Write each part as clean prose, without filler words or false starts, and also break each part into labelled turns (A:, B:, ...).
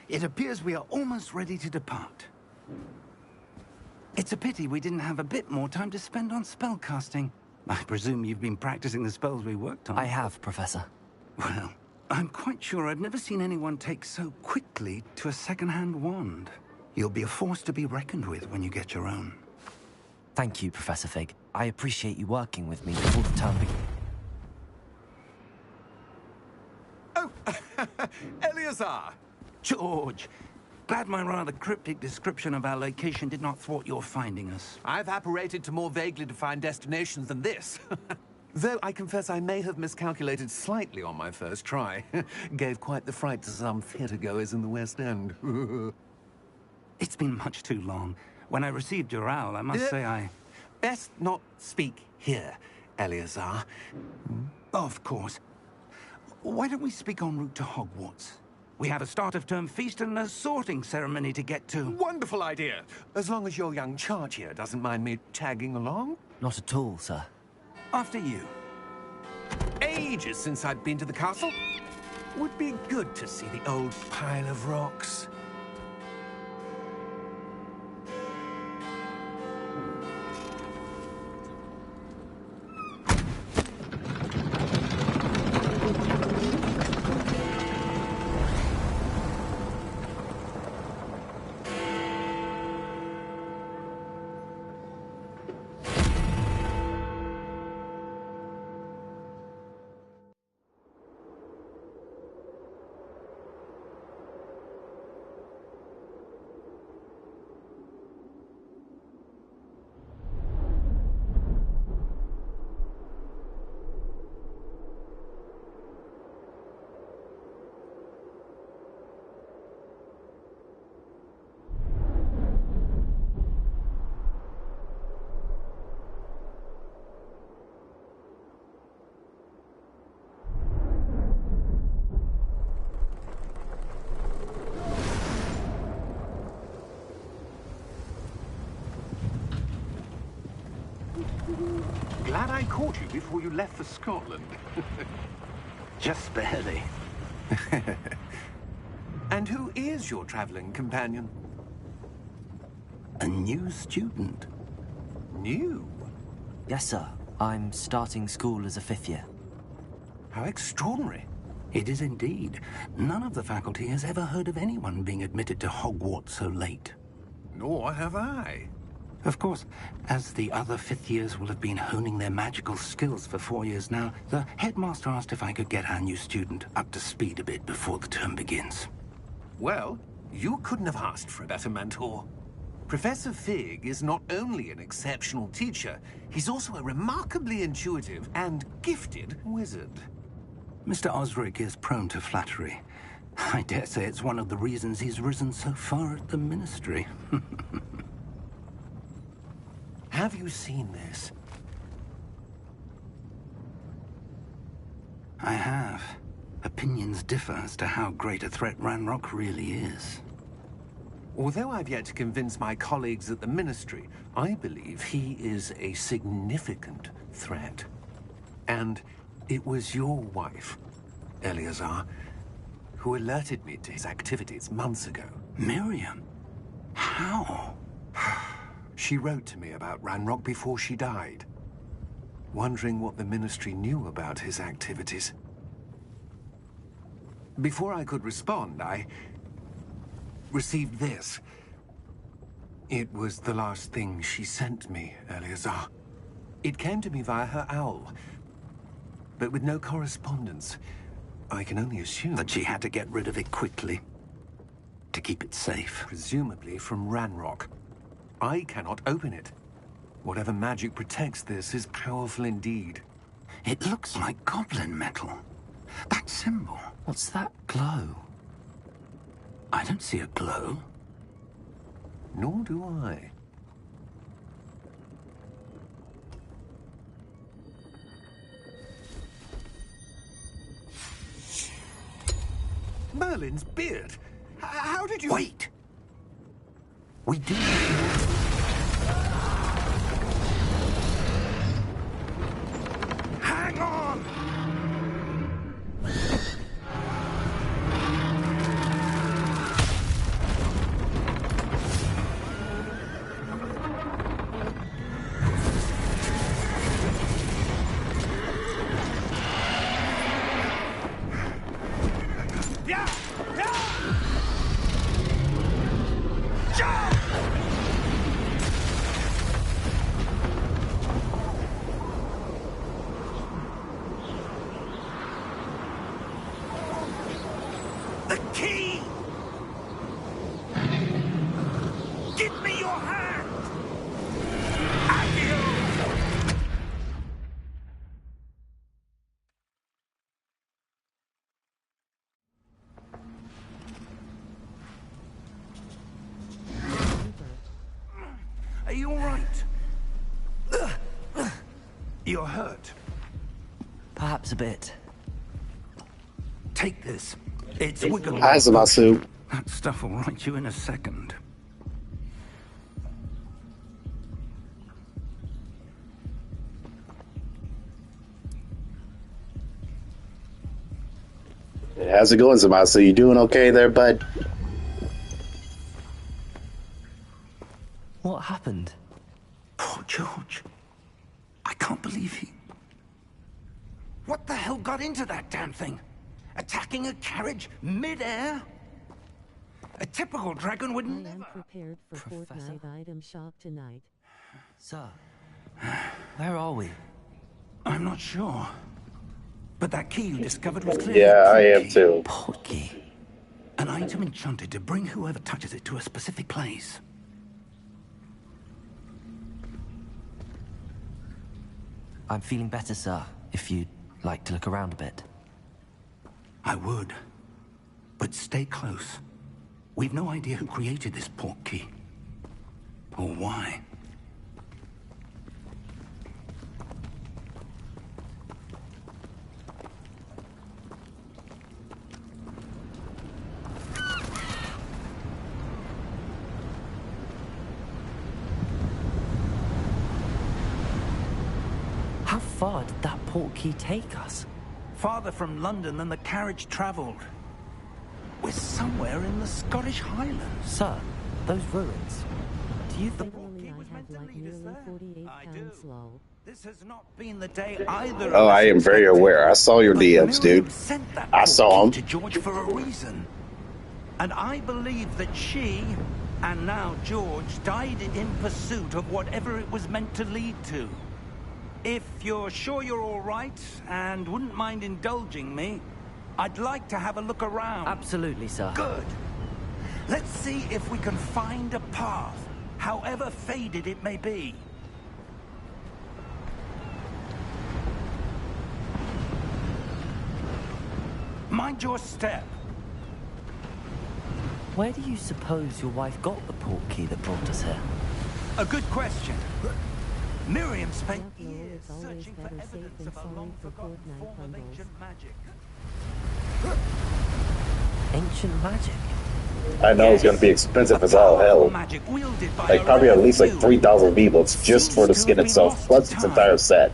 A: It appears we are almost ready to depart. It's a pity we didn't have a bit more time to spend on spellcasting. I presume you've been practicing the spells we worked on.
B: I have, Professor.
A: Well, I'm quite sure I've never seen anyone take so quickly to a second-hand wand. You'll be a force to be reckoned with when you get your own.
B: Thank you, Professor Fig. I appreciate you working with me before the term begins.
C: Oh, Eleazar!
A: George! Glad my rather cryptic description of our location did not thwart your finding us.
C: I've apparated to more vaguely defined destinations than this. Though I confess I may have miscalculated slightly on my first try. Gave quite the fright to some theatre-goers in the West End.
A: It's been much too long. When I received your owl, I must say I...
C: Best not speak here, Eleazar.
A: Of course. Why don't we speak en route to Hogwarts? We have a start-of-term feast and a sorting ceremony to get to.
C: Wonderful idea! As long as your young charge here doesn't mind me tagging along.
B: Not at all, sir.
A: After you.
C: Ages since I've been to the castle. Would be good to see the old pile of rocks. Glad I caught you before you left for Scotland.
A: Just barely.
C: And who is your traveling companion?
A: A new student.
C: New?
B: Yes, sir. I'm starting school as a 5th year.
C: How extraordinary.
A: It is indeed. None of the faculty has ever heard of anyone being admitted to Hogwarts so late.
C: Nor have I.
A: Of course, as the other 5th years will have been honing their magical skills for 4 years now, the headmaster asked if I could get our new student up to speed a bit before the term begins.
C: Well, you couldn't have asked for a better mentor. Professor Fig is not only an exceptional teacher, he's also a remarkably intuitive and gifted wizard.
A: Mr. Osric is prone to flattery. I dare say it's one of the reasons he's risen so far at the Ministry.
C: Have you seen this?
A: I have. Opinions differ as to how great a threat Ranrock really is.
C: Although I've yet to convince my colleagues at the Ministry, I believe he is a significant threat. And it was your wife, Eleazar, who alerted me to his activities months ago.
A: Miriam? How?
C: She wrote to me about Ranrock before she died, wondering what the Ministry knew about his activities. Before I could respond, I received this. It was the last thing she sent me, Eleazar. It came to me via her owl, but with no correspondence. I can only assume
A: that she had to get rid of it quickly, to keep it safe.
C: Presumably from Ranrock. I cannot open it. Whatever magic protects this is powerful indeed.
A: It looks like goblin metal. That symbol.
B: What's that glow?
A: I don't see a glow.
C: Nor do I. Merlin's beard. How did you...
A: Wait! We do... Hang on! right. You're hurt.
B: Perhaps a bit.
A: Take this. It's wiggle.
D: Azumasu.
A: That stuff will right you in a second.
D: How's it going, Zamasu? You doing okay there, bud?
B: What happened?
A: Poor George. I can't believe he... What the hell got into that damn thing? Attacking a carriage mid-air? A typical dragon would never...
E: I am prepared for
B: Professor?
E: Fortnite item shock tonight.
B: Sir, where are we?
A: I'm not sure. But that key you discovered was clearly
D: Yeah, I
A: a
D: am
A: key.
D: too.
B: Portkey.
A: An item enchanted to bring whoever touches it to a specific place.
B: I'm feeling better, sir, if you'd like to look around a bit.
A: I would. But stay close. We've no idea who created this portkey. Or why.
B: How far did that portkey take us?
A: Farther from London than the carriage traveled. We're somewhere in the Scottish Highlands.
B: Sir, those ruins. Do you think...
E: Generally,
A: was
E: I
A: meant
E: have
A: to
E: like
A: lead us
E: nearly
A: there.
E: 48
A: I
E: pounds
A: do.
E: low.
A: This has not been the day either.
D: Oh,
A: of us
D: I am very
A: expected.
D: aware. I saw your
A: But
D: DMs,
A: Miriam
D: dude.
A: sent that
D: I saw
A: portkey
D: 'em.
A: to George for a reason, and I believe that she, and now George, died in pursuit of whatever it was meant to lead to. If you're sure you're all right and wouldn't mind indulging me, I'd like to have a look around.
B: Absolutely, sir.
A: Good. Let's see if we can find a path, however faded it may be. Mind your step.
B: Where do you suppose your wife got the portkey that brought us here?
A: A good question. Miriam spent
E: Yeah, no,
A: years
E: it's always
A: searching for
E: better safe
A: evidence
E: than
A: of a
E: sorry for
A: long-forgotten
E: Fortnite
A: form of
E: bundles.
A: ancient magic.
B: Ancient magic?
D: I know it's gonna be expensive as
A: A
D: all
A: powerful
D: hell.
A: magic wielded by
D: Like
A: a
D: probably at
A: rare
D: least like
A: few.
D: 3,000 V-bucks just for the
A: Seems to
D: skin
A: have been
D: itself,
A: lost
D: plus
A: to
D: its
A: time.
D: entire set.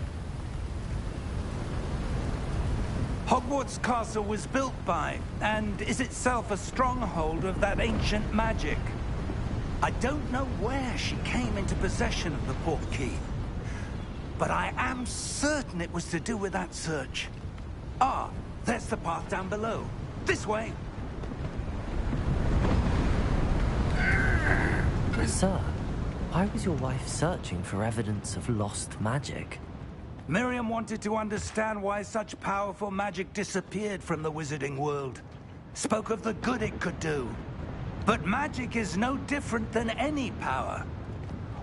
A: Hogwarts Castle was built by, and is itself a stronghold of that ancient magic. I don't know where she came into possession of the portkey, but I am certain it was to do with that search. Ah, there's the path down below. This way.
B: Sir, why was your wife searching for evidence of lost magic?
A: Miriam wanted to understand why such powerful magic disappeared from the wizarding world. Spoke of the good it could do. But magic is no different than any power.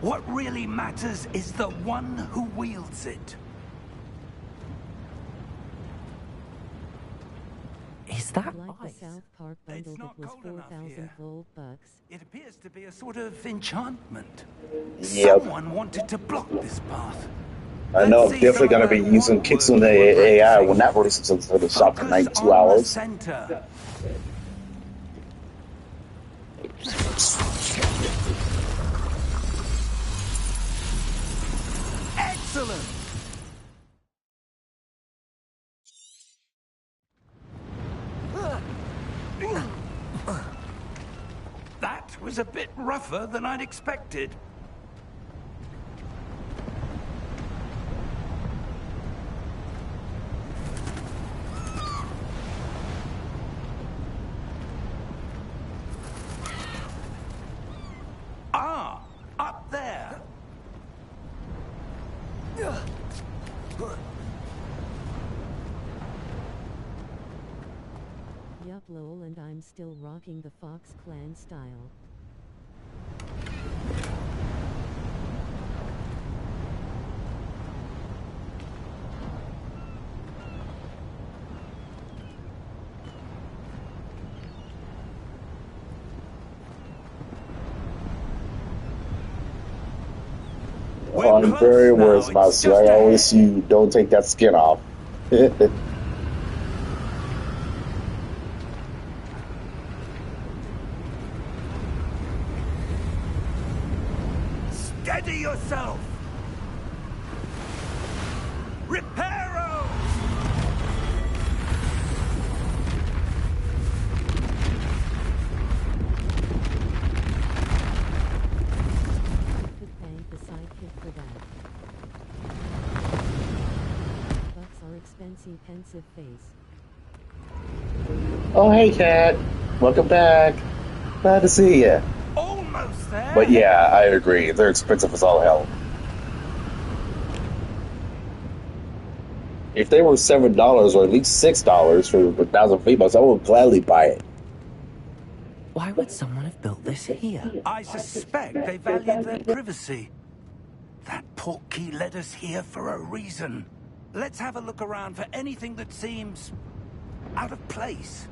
A: What really matters is the one who wields it.
B: Is that
E: Like the
B: right?
E: South Park bundle
A: not
E: that was
A: cold enough
E: 4,000
A: here.
E: gold bucks.
A: It appears to be a sort of enchantment.
D: Yep.
A: Someone wanted to block this path.
D: I know I'm
A: Let's see
D: definitely
A: some
D: gonna
A: of
D: be
A: that
D: using
A: one
D: Kitsune
A: word you would like to
D: AI
A: say.
D: when that releases into the shop for
A: Focus
D: 92
A: on the
D: hours.
A: center. Excellent. That was a bit rougher than I'd expected. Ah, up there.
E: Yup lol, and I'm still rocking the Fox Clan style.
A: We're
D: I'm
A: close
D: very
A: now.
D: worried about
A: It's
D: you.
A: just
D: I always
A: ahead.
D: see you. Don't take that skin off.
A: Steady yourself. Reparo!
E: Could thank the sidekick for that. Bucks are expensive, pensive face.
D: Oh, hey, Cat. Welcome back. Glad to see you.
A: Almost there.
D: But yeah, I agree. They're expensive as all hell. If they were $7 or at least $6 for 1,000 V-Bucks, I would gladly buy it.
B: Why would someone have built this here?
A: I suspect they valued their privacy. That portkey led us here for a reason. Let's have a look around for anything that seems out of place.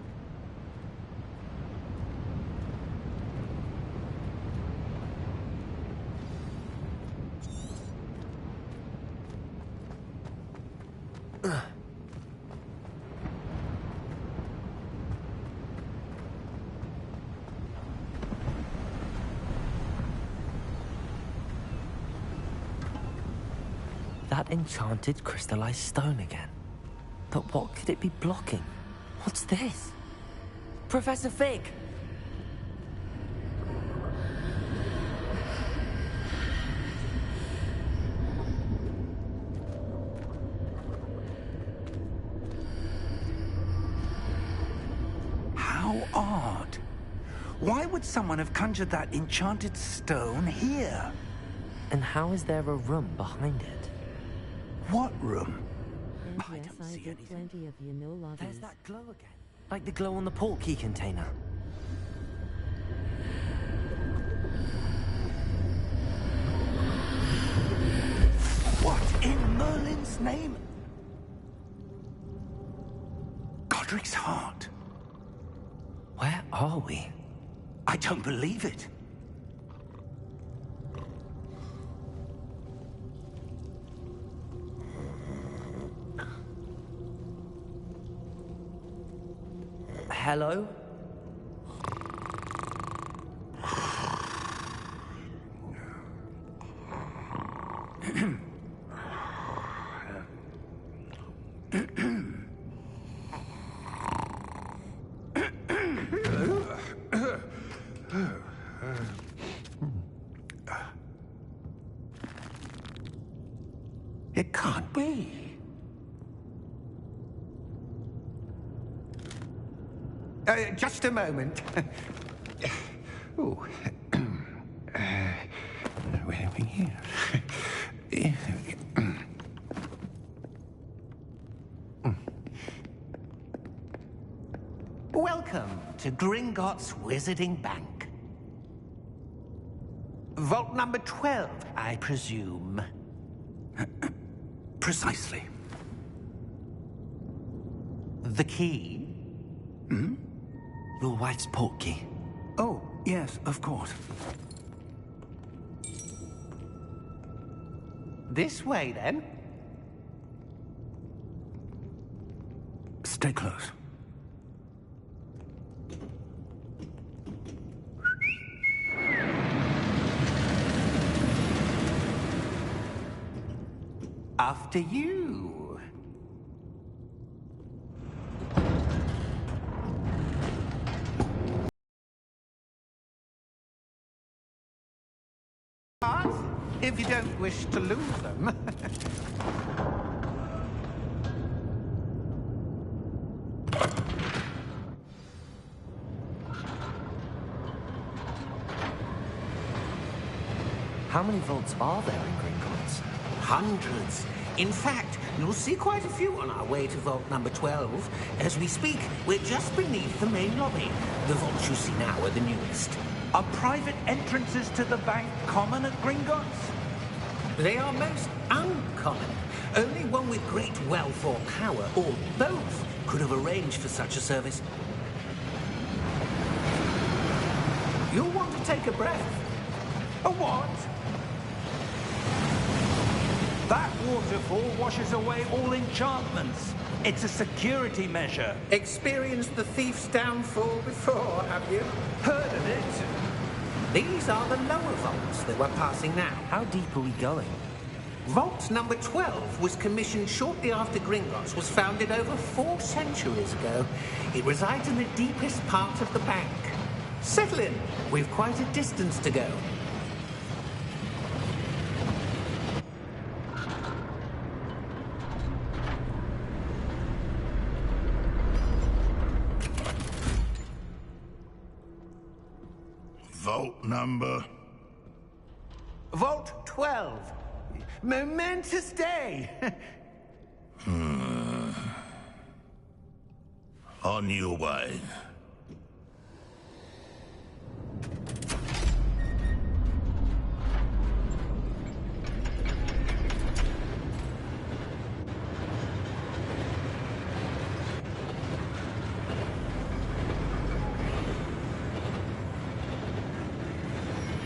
B: That enchanted crystallized stone again. But what could it be blocking? What's this? Professor Fig!
A: How odd. Why would someone have conjured that enchanted stone here?
B: And how is there a room behind it?
A: What room?
E: And
A: I
E: yes,
A: don't
E: I
A: see
E: did
A: anything.
E: plenty of lobbies.
B: There's that glow again. Like the glow on the portkey container.
A: What in Merlin's name? Godric's heart.
B: Where are we?
A: I don't believe it.
B: Hello?
C: It can't be. Just a moment. Oh. Where are we here? Welcome to Gringotts Wizarding Bank. Vault number 12, I presume.
A: Precisely.
C: The key?
B: Your wife's portkey.
A: Oh, yes, of course.
C: This way, then.
A: Stay close.
C: After you. If you don't wish to lose them.
B: How many vaults are there in Gringotts?
C: Hundreds. In fact, you'll see quite a few on our way to vault number 12. As we speak, we're just beneath the main lobby. The vaults you see now are the newest.
A: Are private entrances to the bank common at Gringotts?
C: They are most uncommon. Only one with great wealth or power, or both, could have arranged for such a service. You'll want to take a breath.
A: A what? That waterfall washes away all enchantments. It's a security measure.
C: Experienced the thief's downfall before, have you?
A: Heard of it?
C: These are the lower vaults that we're passing now.
B: How deep are we going?
C: Vault number 12 was commissioned shortly after Gringotts was founded over 4 centuries ago. It resides in the deepest part of the bank. Settle in. We've quite a distance to go.
F: Vault number?
C: Vault 12. Momentous day.
F: On your way.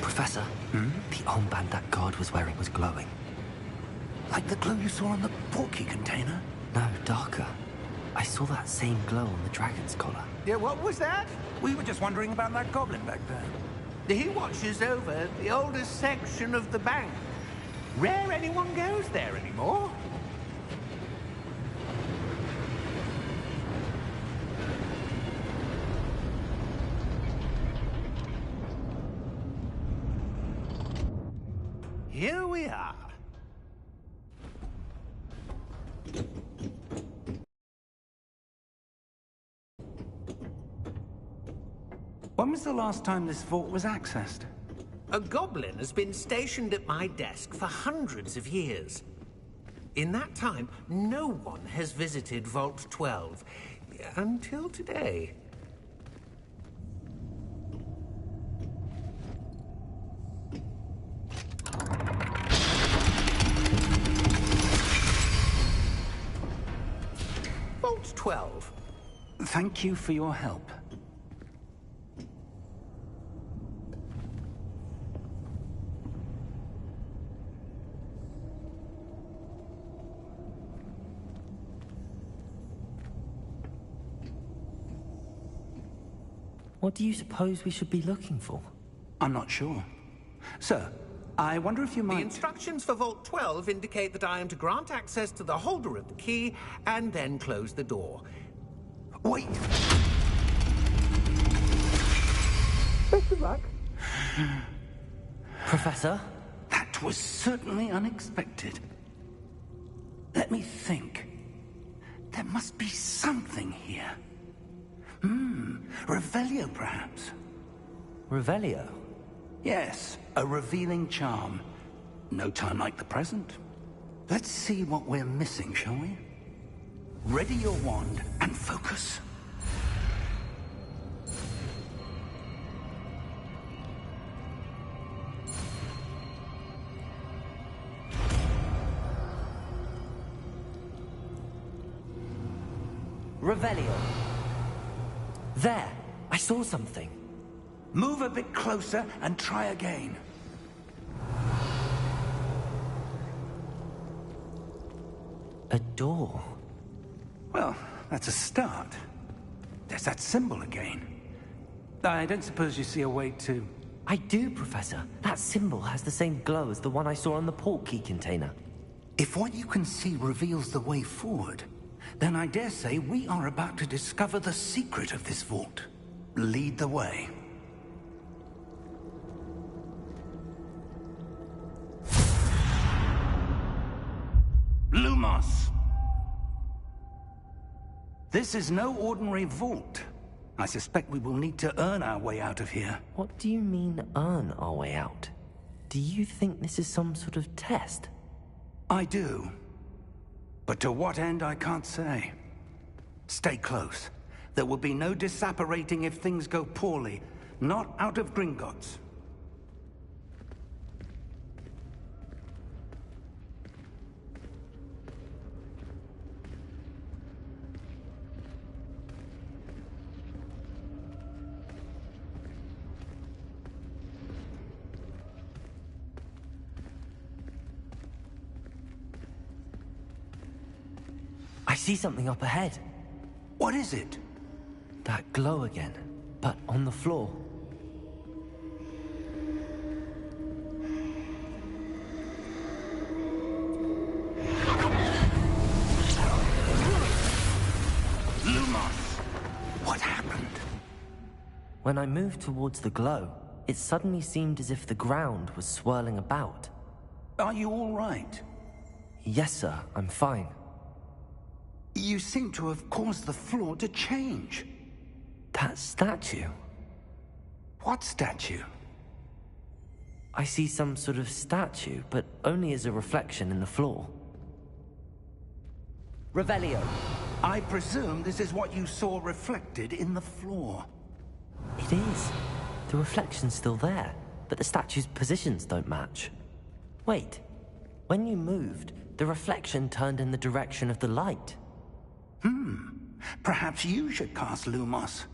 B: Professor, the armband that guard was wearing was glowing.
A: Like the glow you saw on the portkey container?
B: No, darker. I saw that same glow on the dragon's collar.
C: Yeah, what was that?
A: We were just wondering about that goblin back there.
C: He watches over the oldest section of the bank. Rare anyone goes there anymore. Here we are.
A: When was the last time this vault was accessed?
C: A goblin has been stationed at my desk for hundreds of years. In that time, no one has visited Vault 12. Until today. Vault 12.
A: Thank you for your help.
B: What do you suppose we should be looking for?
A: I'm not sure. Sir, I wonder if you
C: The
A: might...
C: instructions for Vault 12 indicate that I am to grant access to the holder of the key and then close the door.
A: Wait!
C: Best of luck.
B: Professor?
A: That was certainly unexpected. Let me think. There must be something here. Revelio, perhaps?
B: Revelio?
A: Yes, a revealing charm. No time like the present. Let's see what we're missing, shall we? Ready your wand and focus.
B: Revelio. There! I saw something.
A: Move a bit closer and try again.
B: A door.
A: Well, that's a start. There's that symbol again. I don't suppose you see a way to...
B: I do, Professor. That symbol has the same glow as the one I saw on the portkey container.
A: If what you can see reveals the way forward, then I dare say we are about to discover the secret of this vault. Lead the way. Lumos! This is no ordinary vault. I suspect we will need to earn our way out of here.
B: What do you mean, earn our way out? Do you think this is some sort of test?
A: I do. But to what end, I can't say. Stay close. There will be no disapparating if things go poorly. Not out of Gringotts.
B: see something up ahead.
A: What is it?
B: That glow again, but on the floor.
A: Lumos! What happened?
B: When I moved towards the glow, it suddenly seemed as if the ground was swirling about.
A: Are you all right?
B: Yes, sir, I'm fine.
A: You seem to have caused the floor to change.
B: That statue?
A: What statue?
B: I see some sort of statue, but only as a reflection in the floor. Revelio.
A: I presume this is what you saw reflected in the floor.
B: It is. The reflection's still there, but the statue's positions don't match. Wait. When you moved, the reflection turned in the direction of the light.
A: Perhaps you should cast Lumos.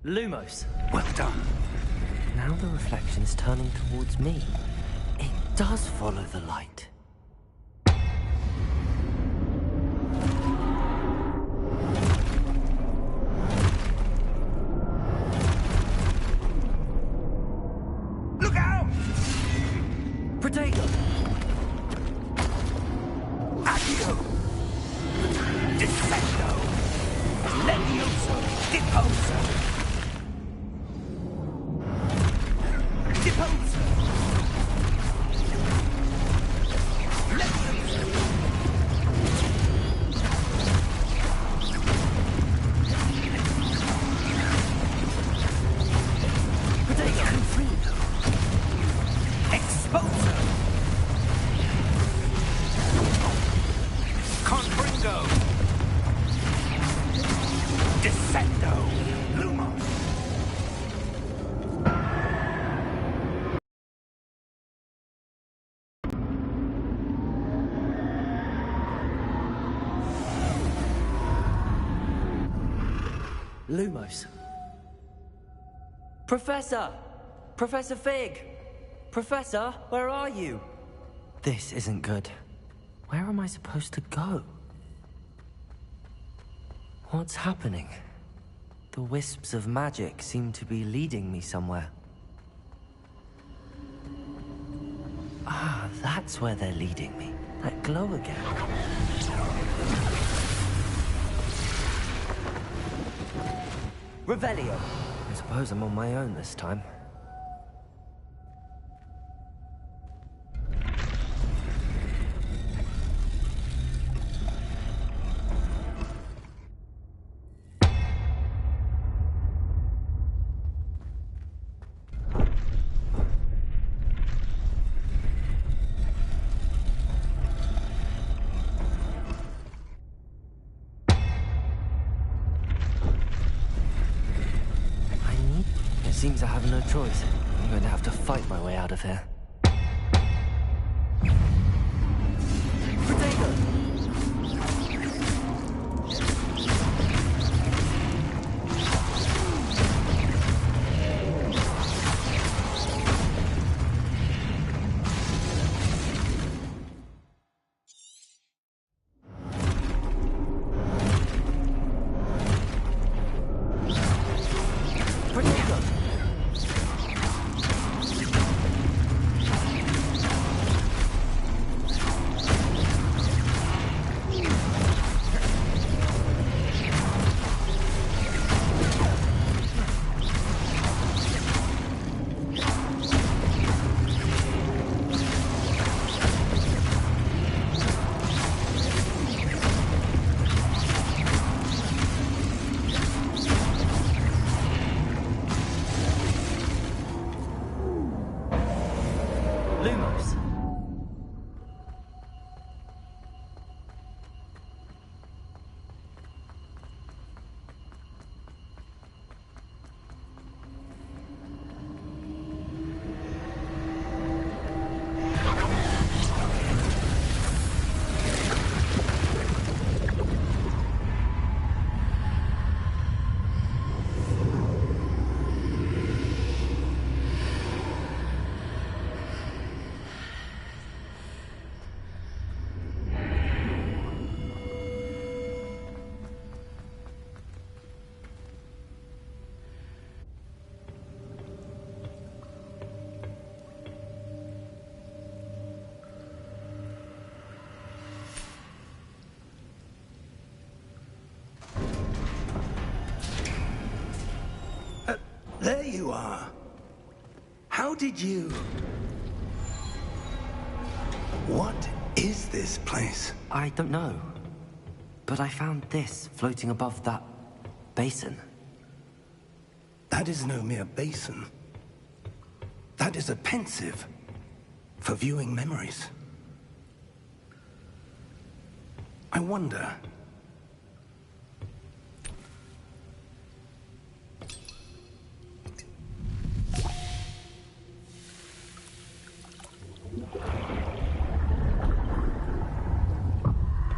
B: Lumos.
A: Well done.
B: Now the reflection is turning towards me. It does follow the light.
A: Look out!
B: Protego!
A: Accio! Defendo! Levioso! Deposo! Deposo! Levioso!
B: Protego!
A: Confrido! Exposo! Confringo! Descendo! Lumos!
B: Lumos. Professor! Professor Fig! Professor, where are you? This isn't good. Where am I supposed to go? What's happening? The wisps of magic seem to be leading me somewhere. Ah, that's where they're leading me. That glow again. Revelio. I suppose I'm on my own this time. Seems I have no choice. I'm going to have to fight my way out of here. Protego!
A: There you are. How did you... What is this place?
B: I don't know. But I found this floating above that basin.
A: That is no mere basin. That is a pensive for viewing memories. I wonder...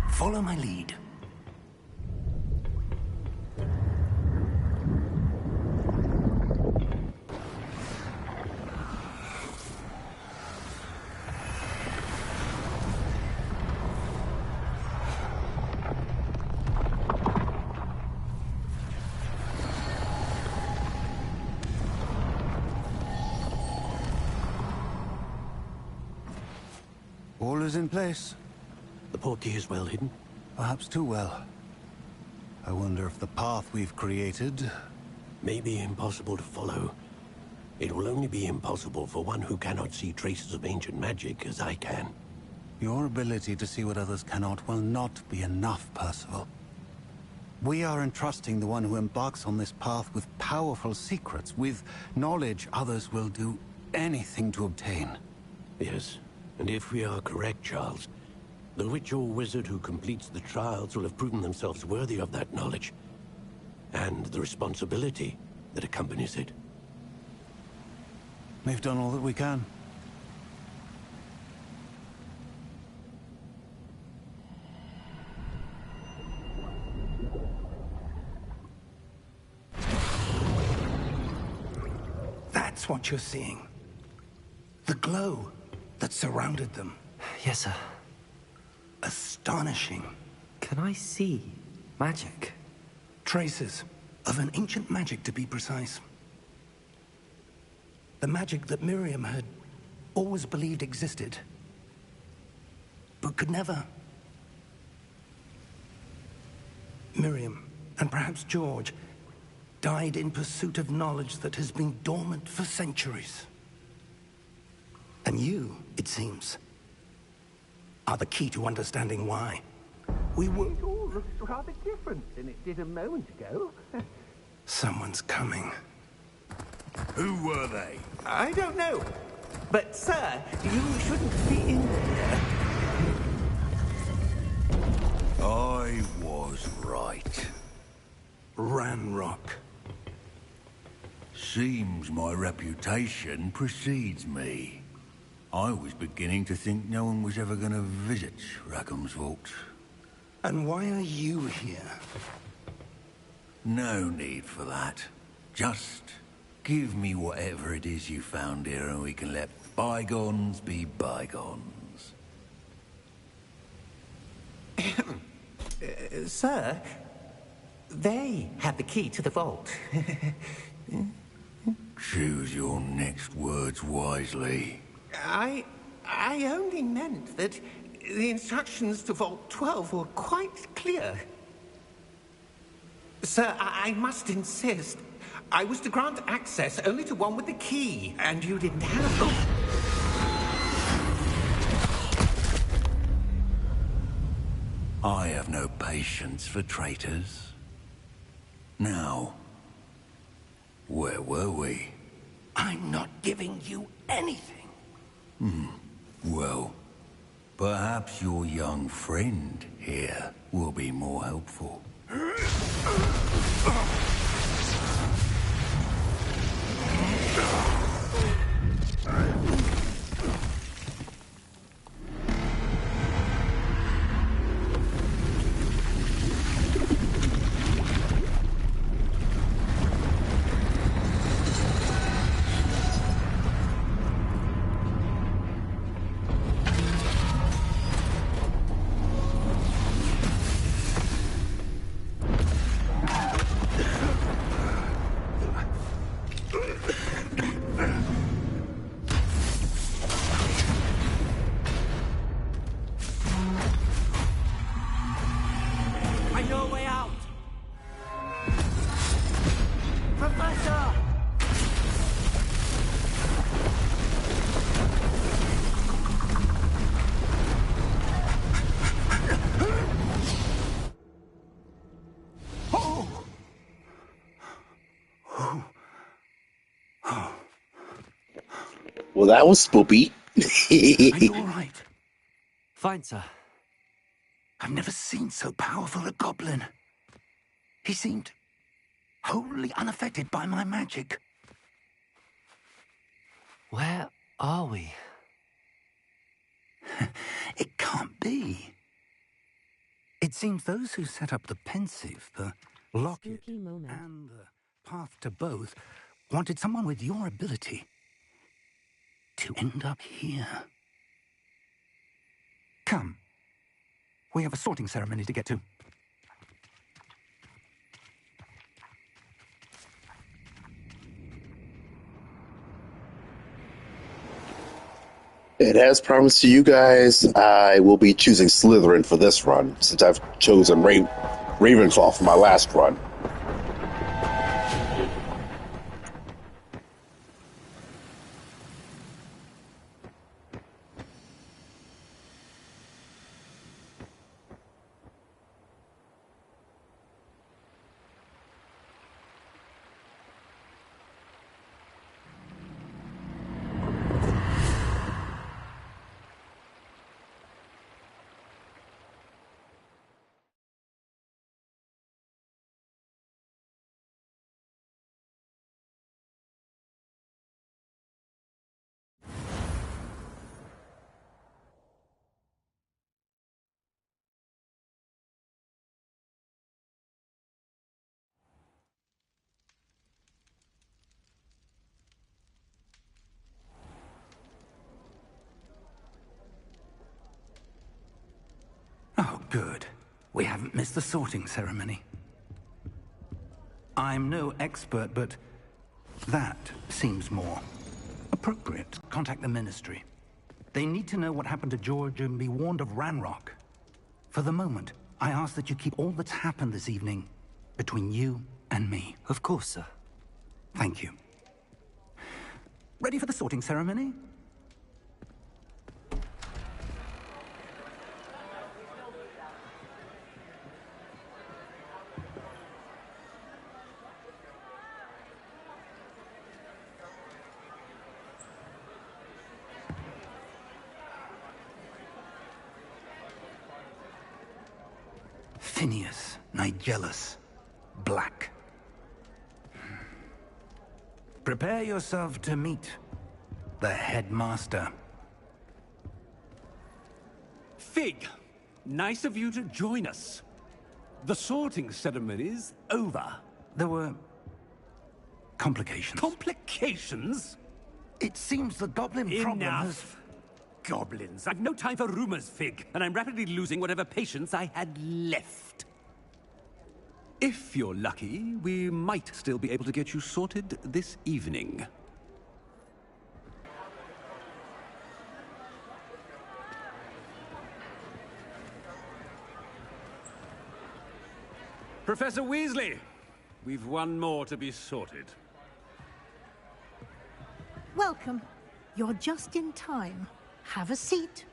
A: Follow my lead.
G: All is in place.
H: The portkey is well hidden.
G: Perhaps too well. I wonder if the path we've created...
H: May be impossible to follow. It will only be impossible for one who cannot see traces of ancient magic as I can.
G: Your ability to see what others cannot will not be enough, Percival. We are entrusting the one who embarks on this path with powerful secrets, with knowledge others will do anything to obtain.
H: Yes, and if we are correct, Charles, the witch or wizard who completes the trials will have proven themselves worthy of that knowledge, and the responsibility that accompanies it.
G: We've done all that we can.
A: That's what you're seeing. The glow that surrounded them.
B: Yes, sir.
A: Astonishing.
B: Can I see magic?
A: Traces of an ancient magic, to be precise. The magic that Miriam had always believed existed, but could never. Miriam, and perhaps George, died in pursuit of knowledge that has been dormant for centuries. And you, it seems, are the key to understanding why. We were...
C: It all looks rather different than it did a moment ago.
A: Someone's coming.
F: Who were they?
C: I don't know. But, sir, you shouldn't be in here.
F: I was right.
A: Ranrock.
F: Seems my reputation precedes me. I was beginning to think no one was ever going to visit Rackham's vault.
A: And why are you here?
F: No need for that. Just give me whatever it is you found here and we can let bygones be bygones.
C: Sir, they have the key to the vault.
F: Choose your next words wisely.
C: I only meant that the instructions to Vault 12 were quite clear. Sir, I must insist. I was to grant access only to one with the key, and you didn't have...
F: I have no patience for traitors. Now, where were we?
A: I'm not giving you anything.
F: Well, perhaps your young friend here will be more helpful.
C: I know a way out! Professor!
D: Well, that was spoopy.
A: Are you all right?
B: Fine, sir.
A: I've never seen so powerful a goblin. He seemed wholly unaffected by my magic.
B: Where are we?
A: It can't be. It seems those who set up the pensive, the locket,
E: Spooky moment.
A: and the path to both wanted someone with your ability to end up here. Come. We have a sorting ceremony to get to.
D: And as promised to you guys, I will be choosing Slytherin for this run, since I've chosen Ravenclaw for my last run.
A: Oh, good. We haven't missed the sorting ceremony. I'm no expert, but that seems more appropriate. Contact the Ministry. They need to know what happened to George and be warned of Ranrock. For the moment, I ask that you keep all that's happened this evening between you and me.
B: Of course, sir.
A: Thank you. Ready for the sorting ceremony? Phineas, Nigellus, Black. Prepare yourself to meet the headmaster.
I: Fig, nice of you to join us. The sorting ceremony's over.
A: There were complications.
I: Complications?
A: It seems the goblin problem has...
I: Enough. Goblins. I've no time for rumors, Fig, and I'm rapidly losing whatever patience I had left. If you're lucky, we might still be able to get you sorted this evening. Professor Weasley, we've one more to be sorted.
J: Welcome. You're just in time. Have a seat.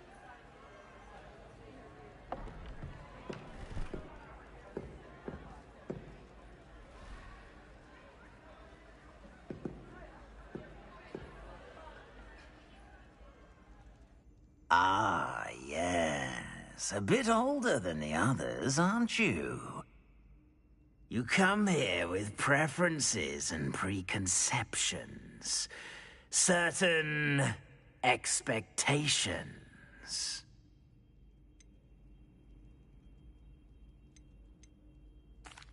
K: Ah, yes. A bit older than the others, aren't you? You come here with preferences and preconceptions. Certain expectations.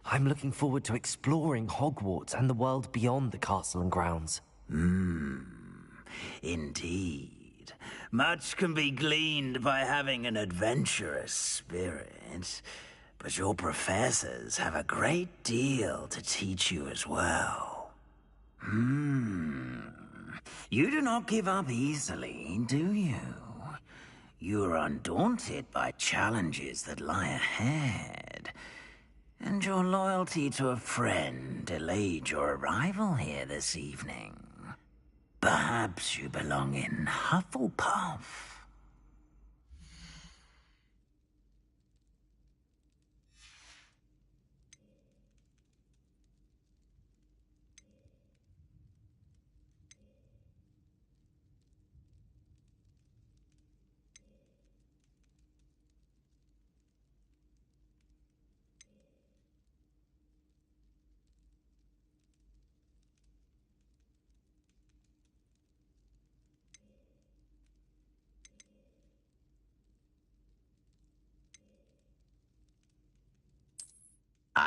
B: I'm looking forward to exploring Hogwarts and the world beyond the castle and grounds.
K: Indeed. Much can be gleaned by having an adventurous spirit, but your professors have a great deal to teach you as well. You do not give up easily, do you? You are undaunted by challenges that lie ahead. And your loyalty to a friend delayed your arrival here this evening. Perhaps you belong in Hufflepuff.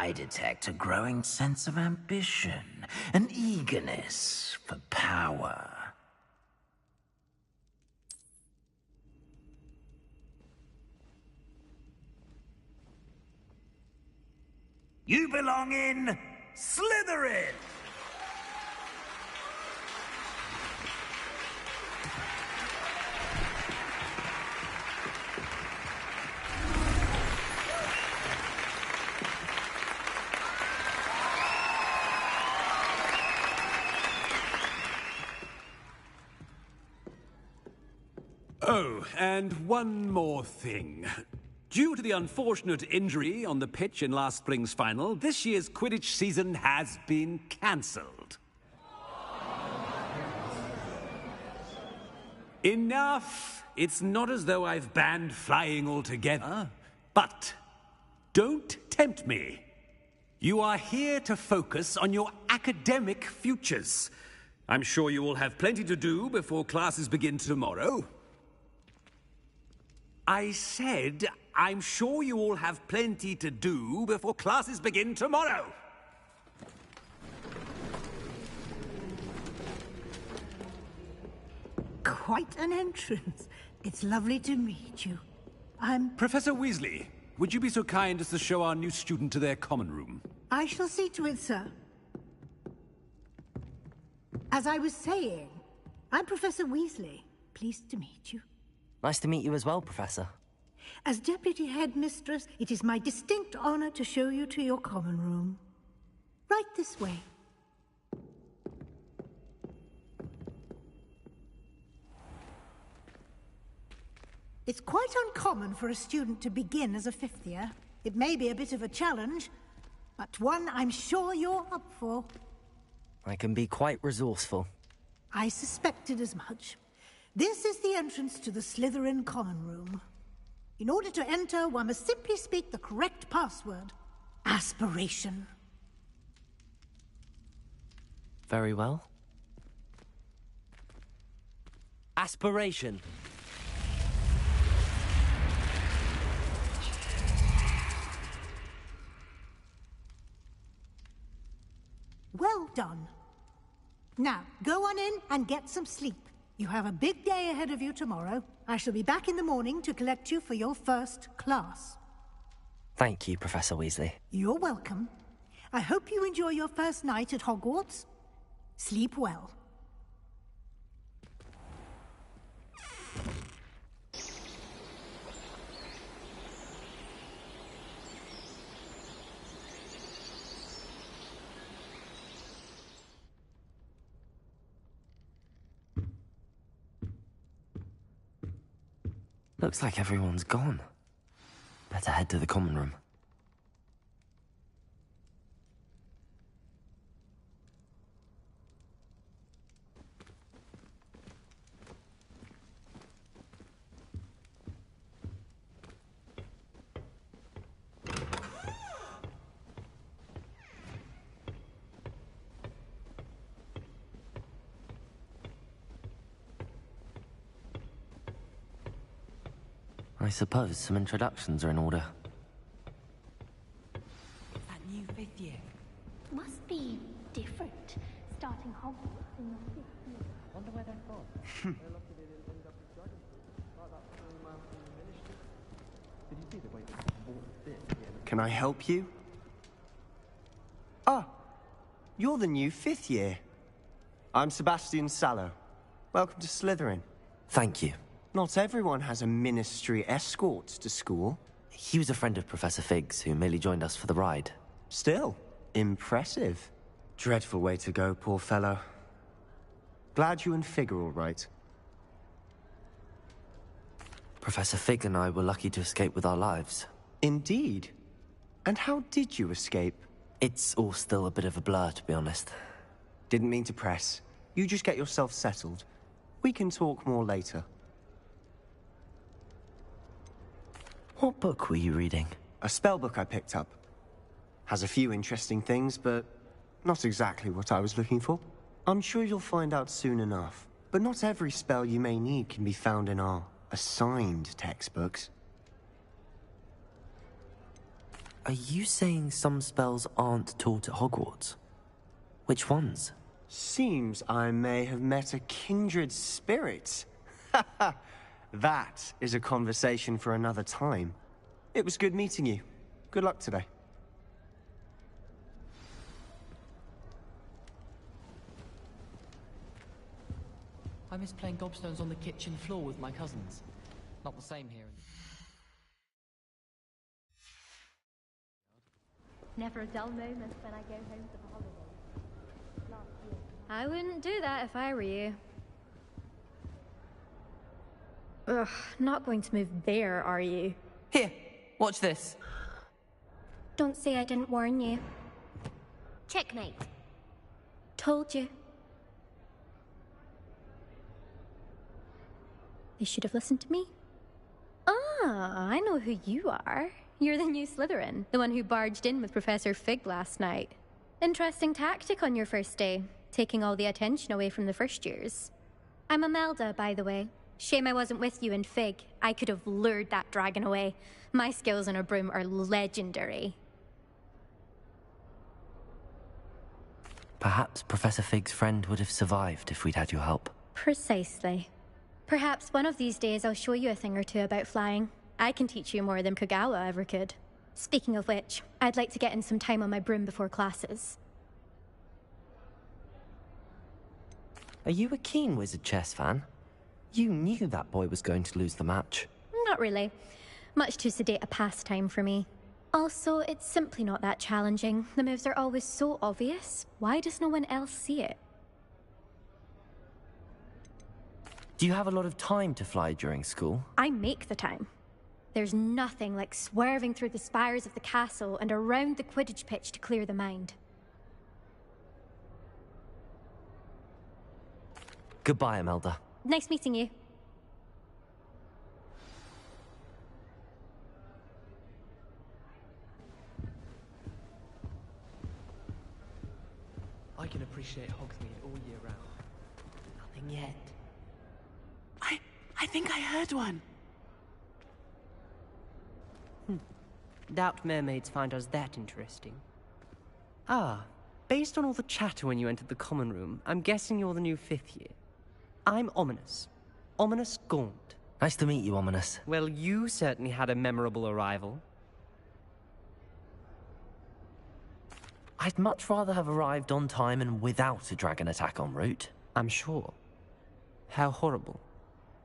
K: I detect a growing sense of ambition, an eagerness for power. You belong in Slytherin!
I: Oh, and one more thing. Due to the unfortunate injury on the pitch in last spring's final, this year's Quidditch season has been cancelled. Enough! It's not as though I've banned flying altogether. But don't tempt me. You are here to focus on your academic futures. I'm sure you will have plenty to do before classes begin tomorrow. I said, I'm sure you all have plenty to do before classes begin tomorrow.
J: Quite an entrance. It's lovely to meet you.
I: Professor Weasley, would you be so kind as to show our new student to their common room?
J: I shall see to it, sir. As I was saying, I'm Professor Weasley. Pleased to meet you.
B: Nice to meet you as well, Professor.
J: As Deputy Headmistress, it is my distinct honor to show you to your common room. Right this way. It's quite uncommon for a student to begin as a fifth year. It may be a bit of a challenge, but one I'm sure you're up for.
B: I can be quite resourceful.
J: I suspected as much. This is the entrance to the Slytherin common room. In order to enter, one must simply speak the correct password. Aspiration.
B: Very well. Aspiration.
J: Well done. Now, go on in and get some sleep. You have a big day ahead of you tomorrow. I shall be back in the morning to collect you for your first class.
B: Thank you, Professor Weasley.
J: You're welcome. I hope you enjoy your first night at Hogwarts. Sleep well.
B: Looks like everyone's gone. Better head to the common room. I suppose some introductions are in order.
L: That new fifth year.
M: Must be different. Starting Hogwarts in your fifth year.
B: Wonder where they're from.
N: Can I help you? Ah, you're the new fifth year. I'm Sebastian Sallow. Welcome to Slytherin.
B: Thank you.
N: Not everyone has a ministry escort to school.
B: He was a friend of Professor Fig's who merely joined us for the ride.
N: Still, impressive. Dreadful way to go, poor fellow. Glad you and Fig are all right.
B: Professor Fig and I were lucky to escape with our lives.
N: Indeed. And how did you escape?
B: It's all still a bit of a blur, to be honest.
N: Didn't mean to press. You just get yourself settled. We can talk more later.
B: What book were you reading?
N: A spell book I picked up. Has a few interesting things, but not exactly what I was looking for. I'm sure you'll find out soon enough. But not every spell you may need can be found in our assigned textbooks.
B: Are you saying some spells aren't taught at Hogwarts? Which ones?
N: Seems I may have met a kindred spirit. That is a conversation for another time. It was good meeting you. Good luck today.
O: I miss playing gobstones on the kitchen floor with my cousins. Not the same here.
M: Never a dull moment when I go home for the holidays. Last year. I wouldn't do that if I were you. Ugh, not going to move there, are you?
O: Here, watch this.
M: Don't say I didn't warn you. Checkmate. Told you. They should have listened to me. Ah, I know who you are. You're the new Slytherin, the one who barged in with Professor Fig last night. Interesting tactic on your first day, taking all the attention away from the first years. I'm Imelda, by the way. Shame I wasn't with you in Fig. I could have lured that dragon away. My skills on a broom are legendary.
B: Perhaps Professor Fig's friend would have survived if we'd had your help.
M: Precisely. Perhaps one of these days I'll show you a thing or two about flying. I can teach you more than Kogawa ever could. Speaking of which, I'd like to get in some time on my broom before classes.
B: Are you a keen Wizard chess fan? You knew that boy was going to lose the match.
M: Not really. Much too sedate a pastime for me. Also, it's simply not that challenging. The moves are always so obvious. Why does no one else see it?
B: Do you have a lot of time to fly during school?
M: I make the time. There's nothing like swerving through the spires of the castle and around the Quidditch pitch to clear the mind.
B: Goodbye, Imelda.
M: Nice meeting you.
O: I can appreciate Hogsmeade all year round. Nothing yet.
P: I think I heard one.
Q: Doubt mermaids find us that interesting. Ah, based on all the chatter when you entered the common room, I'm guessing you're the new 5th year. I'm Ominous. Ominous Gaunt.
B: Nice to meet you, Ominous.
Q: Well, you certainly had a memorable arrival.
B: I'd much rather have arrived on time and without a dragon attack en route.
Q: I'm sure. How horrible.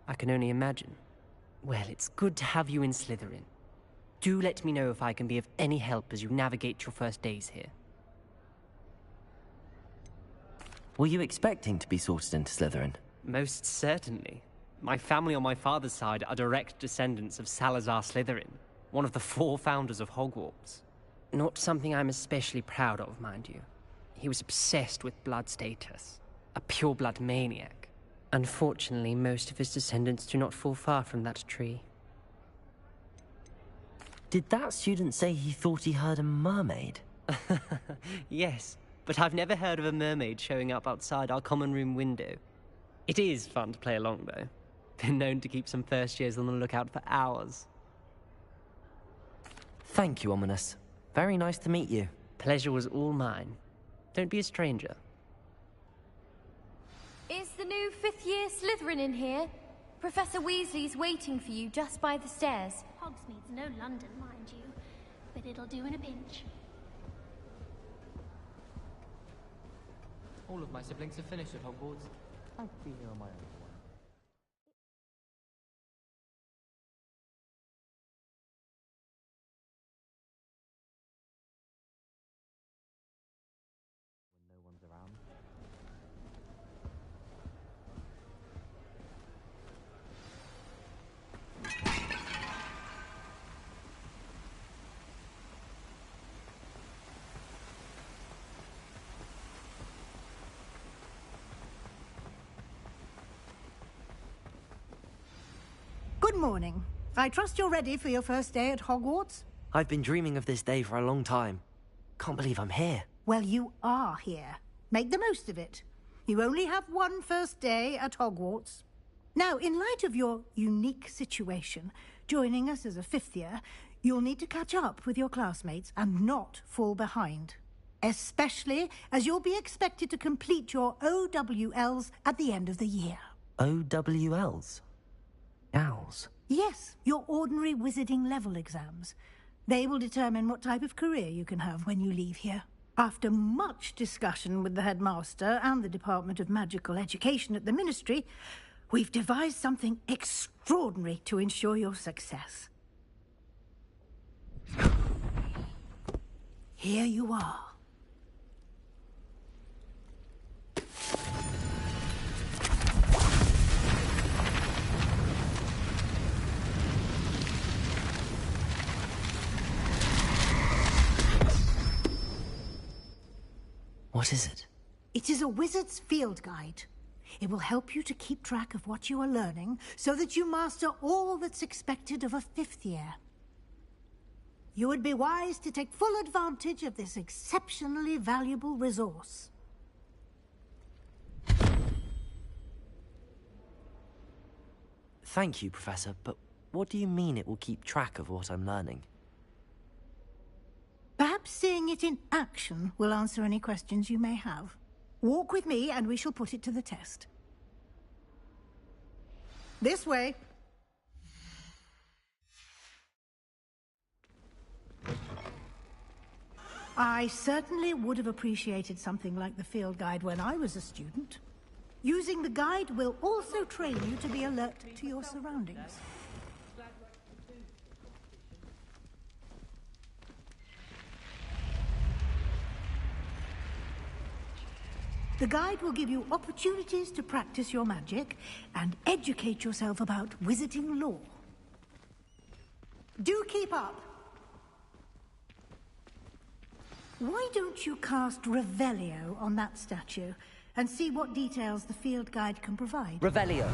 Q: I can only imagine. Well, it's good to have you in Slytherin. Do let me know if I can be of any help as you navigate your first days here.
B: Were you expecting to be sorted into Slytherin?
Q: Most certainly. My family on my father's side are direct descendants of Salazar Slytherin, one of the 4 founders of Hogwarts. Not something I'm especially proud of, mind you. He was obsessed with blood status, a pure-blood maniac. Unfortunately, most of his descendants do not fall far from that tree.
B: Did that student say he thought he heard a mermaid?
Q: Yes, but I've never heard of a mermaid showing up outside our common room window. It is fun to play along, though. Been known to keep some first years on the lookout for hours.
B: Thank you, Ominous. Very nice to meet you.
Q: Pleasure was all mine. Don't be a stranger.
R: Is the new 5th year Slytherin in here? Professor Weasley's waiting for you just by the stairs.
M: Hogsmeade's no London, mind you, but it'll do in a pinch.
O: All of my siblings have finished at Hogwarts. I'll be here on my own. When no one's around.
J: Good morning. I trust you're ready for your first day at Hogwarts?
B: I've been dreaming of this day for a long time. Can't believe I'm here.
J: Well, you are here. Make the most of it. You only have one first day at Hogwarts. Now, in light of your unique situation, joining us as a 5th year, You'll need to catch up with your classmates and not fall behind. Especially as you'll be expected to complete your OWLs at the end of the year.
B: OWLs? Owls?
J: Yes, your ordinary wizarding level exams. They will determine what type of career you can have when you leave here. After much discussion with the headmaster and the Department of Magical Education at the Ministry, we've devised something extraordinary to ensure your success. Here you are.
B: What is it?
J: It is a wizard's field guide. It will help you to keep track of what you are learning so that you master all that's expected of a 5th year. You would be wise to take full advantage of this exceptionally valuable resource.
B: Thank you, Professor, but what do you mean it will keep track of what I'm learning?
J: Perhaps seeing it in action will answer any questions you may have. Walk with me and we shall put it to the test. This way. I certainly would have appreciated something like the field guide when I was a student. Using the guide will also train you to be alert to your surroundings. The guide will give you opportunities to practice your magic and educate yourself about wizarding lore. Do keep up! Why don't you cast Revelio on that statue and see what details the field guide can provide?
B: Revelio!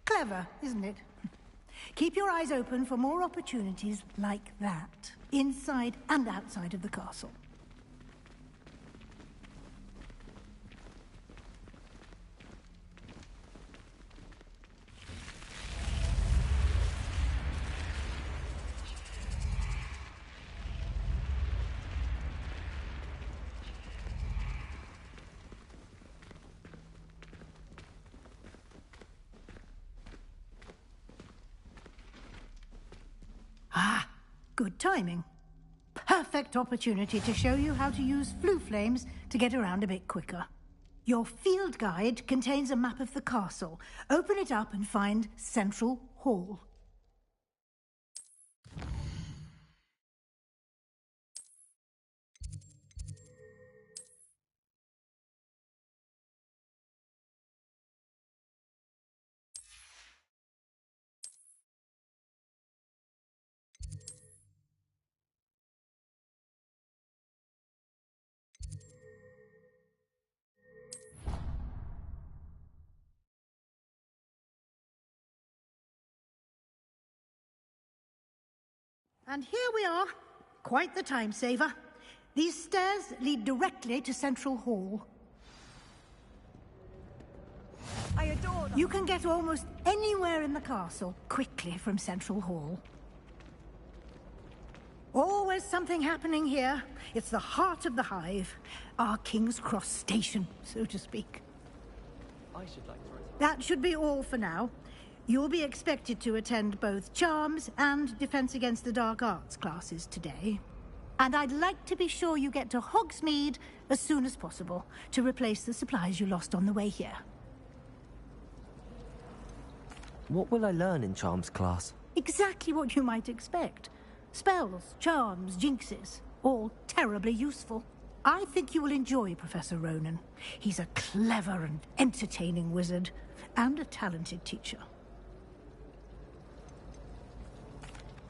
J: Clever, isn't it? Keep your eyes open for more opportunities like that, inside and outside of the castle. Ah, good timing. Perfect opportunity to show you how to use flue flames to get around a bit quicker. Your field guide contains a map of the castle. Open it up and find Central Hall. And here we are. Quite the time saver. These stairs lead directly to Central Hall.
L: I adore them.
J: You can get almost anywhere in the castle quickly from Central Hall. Always something happening here. It's the heart of the hive. Our King's Cross station, so to speak.
Q: I should like to...
J: That should be all for now. You'll be expected to attend both Charms and Defense Against the Dark Arts classes today. And I'd like to be sure you get to Hogsmeade as soon as possible to replace the supplies you lost on the way here.
B: What will I learn in Charms class?
J: Exactly what you might expect. Spells, charms, jinxes, all terribly useful. I think you will enjoy Professor Ronan. He's a clever and entertaining wizard, and a talented teacher.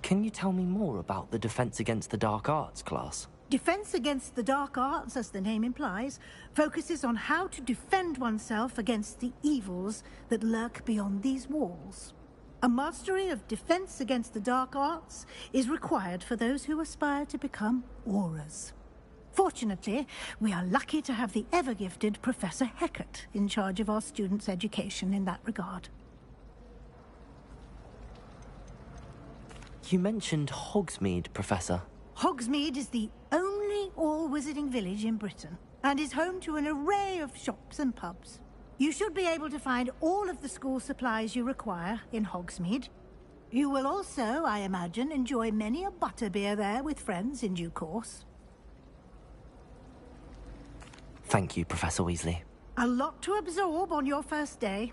B: Can you tell me more about the Defense Against the Dark Arts class?
J: Defense Against the Dark Arts, as the name implies, focuses on how to defend oneself against the evils that lurk beyond these walls. A mastery of Defense Against the Dark Arts is required for those who aspire to become Aurors. Fortunately, we are lucky to have the ever-gifted Professor Hecat in charge of our students' education in that regard.
B: You mentioned Hogsmeade, Professor.
J: Hogsmeade is the only all-wizarding village in Britain, and is home to an array of shops and pubs. You should be able to find all of the school supplies you require in Hogsmeade. You will also, I imagine, enjoy many a butterbeer there with friends in due course.
B: Thank you, Professor Weasley.
J: A lot to absorb on your first day,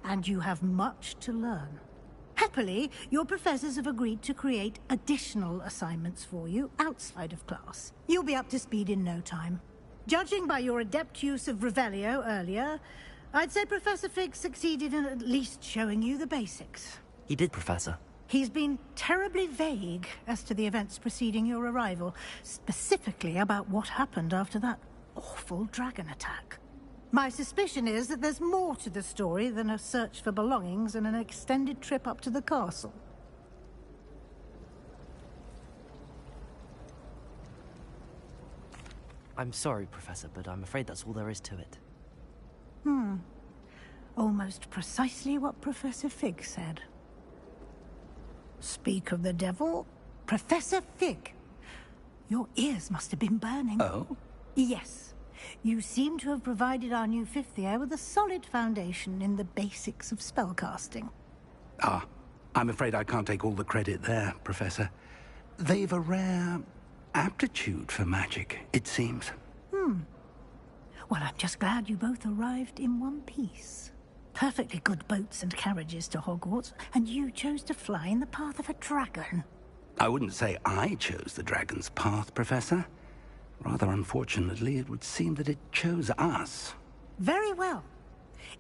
J: and you have much to learn. Happily, your professors have agreed to create additional assignments for you outside of class. You'll be up to speed in no time. Judging by your adept use of Revelio earlier, I'd say Professor Fig succeeded in at least showing you the basics.
B: He did, Professor.
J: He's been terribly vague as to the events preceding your arrival, specifically about what happened after that awful dragon attack. My suspicion is that there's more to the story than a search for belongings and an extended trip up to the castle.
B: I'm sorry, Professor, but I'm afraid that's all there is to it.
J: Almost precisely what Professor Fig said. Speak of the devil, Professor Fig. Your ears must have been burning.
A: Oh?
J: Yes. You seem to have provided our new fifth year with a solid foundation in the basics of spellcasting.
A: Ah, I'm afraid I can't take all the credit there, Professor. They've a rare aptitude for magic, it seems.
J: Well, I'm just glad you both arrived in one piece. Perfectly good boats and carriages to Hogwarts, and you chose to fly in the path of a dragon.
A: I wouldn't say I chose the dragon's path, Professor. Rather unfortunately, it would seem that it chose us.
J: Very well.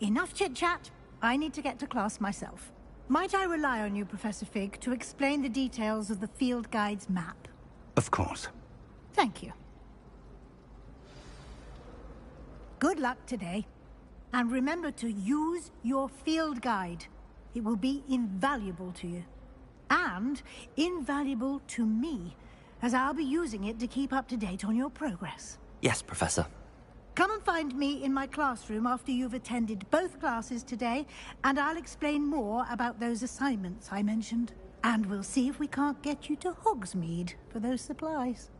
J: Enough chit-chat. I need to get to class myself. Might I rely on you, Professor Fig, to explain the details of the field guide's map?
A: Of course.
J: Thank you. Good luck today. And remember to use your field guide. It will be invaluable to you. And invaluable to me, as I'll be using it to keep up to date on your progress.
B: Yes, Professor.
J: Come and find me in my classroom after you've attended both classes today, and I'll explain more about those assignments I mentioned. And we'll see if we can't get you to Hogsmeade for those supplies.